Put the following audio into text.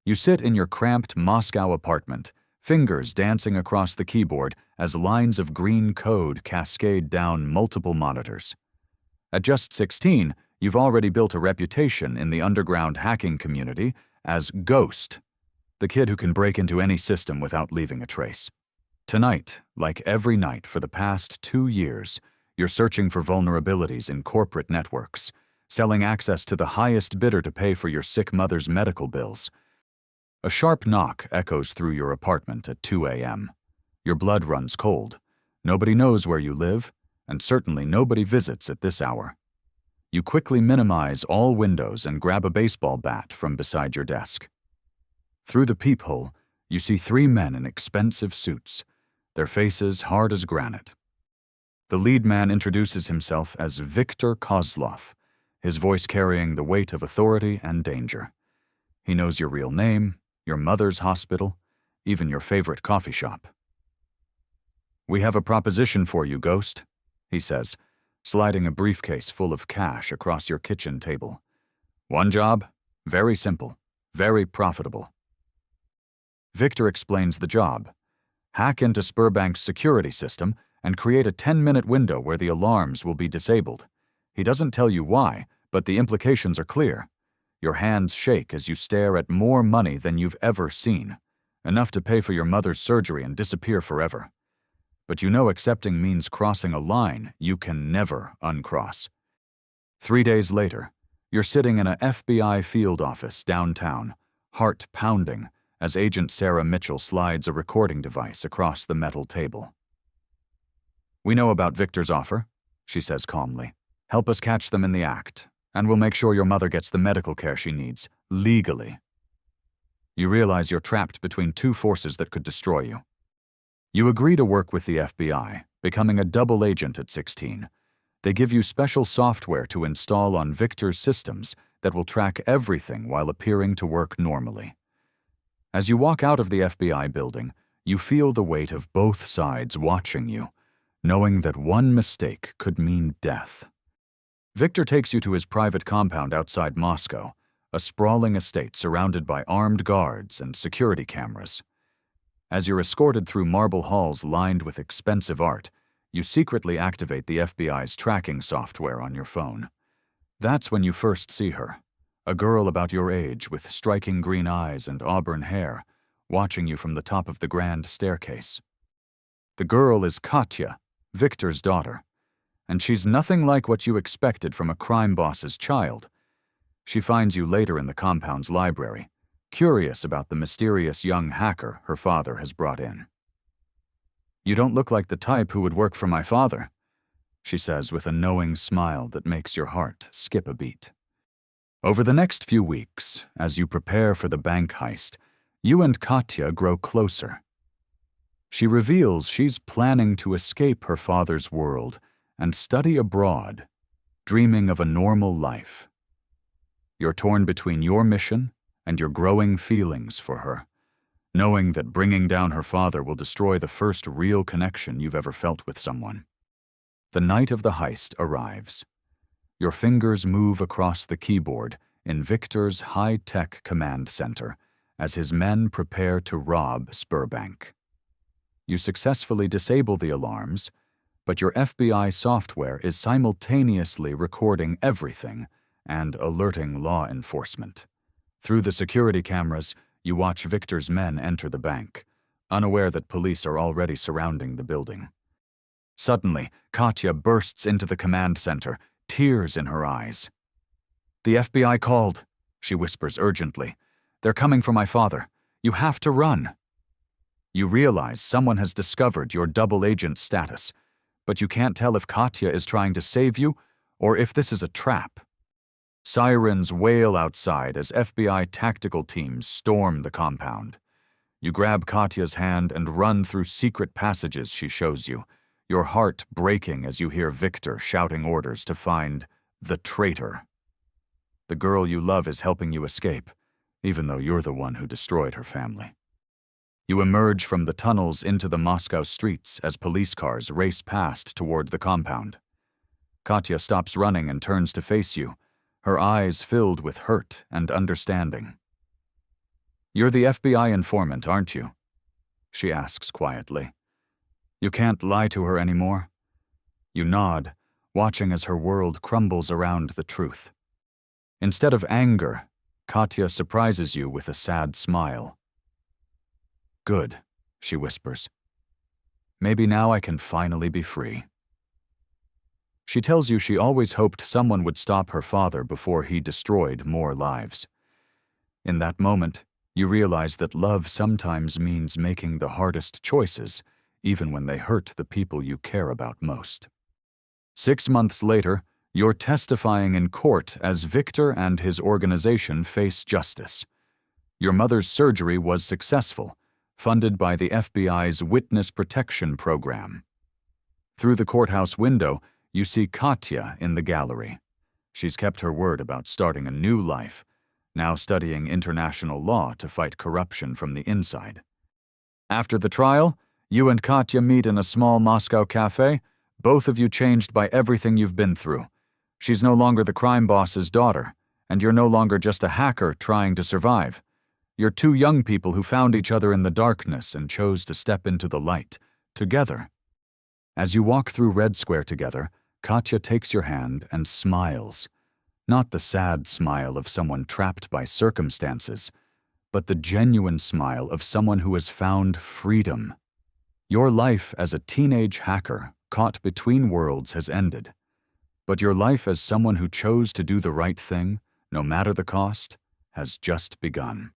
You sit in your cramped Moscow apartment, fingers dancing across the keyboard as lines of green code cascade down multiple monitors. At just 16, you've already built a reputation in the underground hacking community as Ghost, the kid who can break into any system without leaving a trace. Tonight, like every night for the past 2 years, you're searching for vulnerabilities in corporate networks, selling access to the highest bidder to pay for your sick mother's medical bills. A sharp knock echoes through your apartment at 2 a.m. Your blood runs cold. Nobody knows where you live, and certainly nobody visits at this hour. You quickly minimize all windows and grab a baseball bat from beside your desk. Through the peephole, you see 3 men in expensive suits, their faces hard as granite. The lead man introduces himself as Viktor Kozlov, his voice carrying the weight of authority and danger. He knows your real name, your mother's hospital, even your favorite coffee shop. "We have a proposition for you, Ghost," he says, sliding a briefcase full of cash across your kitchen table. "One job, very simple, very profitable." Victor explains the job. Hack into Sberbank's security system and create a 10-minute window where the alarms will be disabled. He doesn't tell you why, but the implications are clear. Your hands shake as you stare at more money than you've ever seen, enough to pay for your mother's surgery and disappear forever. But you know accepting means crossing a line you can never uncross. 3 days later, you're sitting in a FBI field office downtown, heart pounding, as Agent Sarah Mitchell slides a recording device across the metal table. "We know about Victor's offer," she says calmly. "Help us catch them in the act, and we'll make sure your mother gets the medical care she needs, legally." You realize you're trapped between 2 forces that could destroy you. You agree to work with the FBI, becoming a double agent at 16. They give you special software to install on Victor's systems that will track everything while appearing to work normally. As you walk out of the FBI building, you feel the weight of both sides watching you, knowing that one mistake could mean death. Victor takes you to his private compound outside Moscow, a sprawling estate surrounded by armed guards and security cameras. As you're escorted through marble halls lined with expensive art, you secretly activate the FBI's tracking software on your phone. That's when you first see her, a girl about your age with striking green eyes and auburn hair, watching you from the top of the grand staircase. The girl is Katya, Victor's daughter, and she's nothing like what you expected from a crime boss's child. She finds you later in the compound's library, curious about the mysterious young hacker her father has brought in. "You don't look like the type who would work for my father," she says with a knowing smile that makes your heart skip a beat. Over the next few weeks, as you prepare for the bank heist, you and Katya grow closer. She reveals she's planning to escape her father's world and study abroad, dreaming of a normal life. You're torn between your mission and your growing feelings for her, knowing that bringing down her father will destroy the first real connection you've ever felt with someone. The night of the heist arrives. Your fingers move across the keyboard in Victor's high-tech command center as his men prepare to rob Sberbank. You successfully disable the alarms, but your FBI software is simultaneously recording everything and alerting law enforcement. Through the security cameras, you watch Victor's men enter the bank, unaware that police are already surrounding the building. Suddenly, Katya bursts into the command center, tears in her eyes. "The FBI called," she whispers urgently. "They're coming for my father. You have to run." You realize someone has discovered your double agent status, but you can't tell if Katya is trying to save you or if this is a trap. Sirens wail outside as FBI tactical teams storm the compound. You grab Katya's hand and run through secret passages she shows you, your heart breaking as you hear Victor shouting orders to find the traitor. The girl you love is helping you escape, even though you're the one who destroyed her family. You emerge from the tunnels into the Moscow streets as police cars race past toward the compound. Katya stops running and turns to face you, her eyes filled with hurt and understanding. You're the FBI informant, aren't you? She asks quietly. You can't lie to her anymore? You nod, watching as her world crumbles around the truth. Instead of anger, Katya surprises you with a sad smile. Good, she whispers. Maybe now I can finally be free. She tells you she always hoped someone would stop her father before he destroyed more lives. In that moment, you realize that love sometimes means making the hardest choices, even when they hurt the people you care about most. 6 months later, you're testifying in court as Victor and his organization face justice. Your mother's surgery was successful, funded by the FBI's Witness Protection Program. Through the courthouse window, you see Katya in the gallery. She's kept her word about starting a new life, now studying international law to fight corruption from the inside. After the trial, you and Katya meet in a small Moscow cafe, both of you changed by everything you've been through. She's no longer the crime boss's daughter, and you're no longer just a hacker trying to survive. You're two young people who found each other in the darkness and chose to step into the light, together. As you walk through Red Square together, Katya takes your hand and smiles. Not the sad smile of someone trapped by circumstances, but the genuine smile of someone who has found freedom. Your life as a teenage hacker caught between worlds has ended, but your life as someone who chose to do the right thing, no matter the cost, has just begun.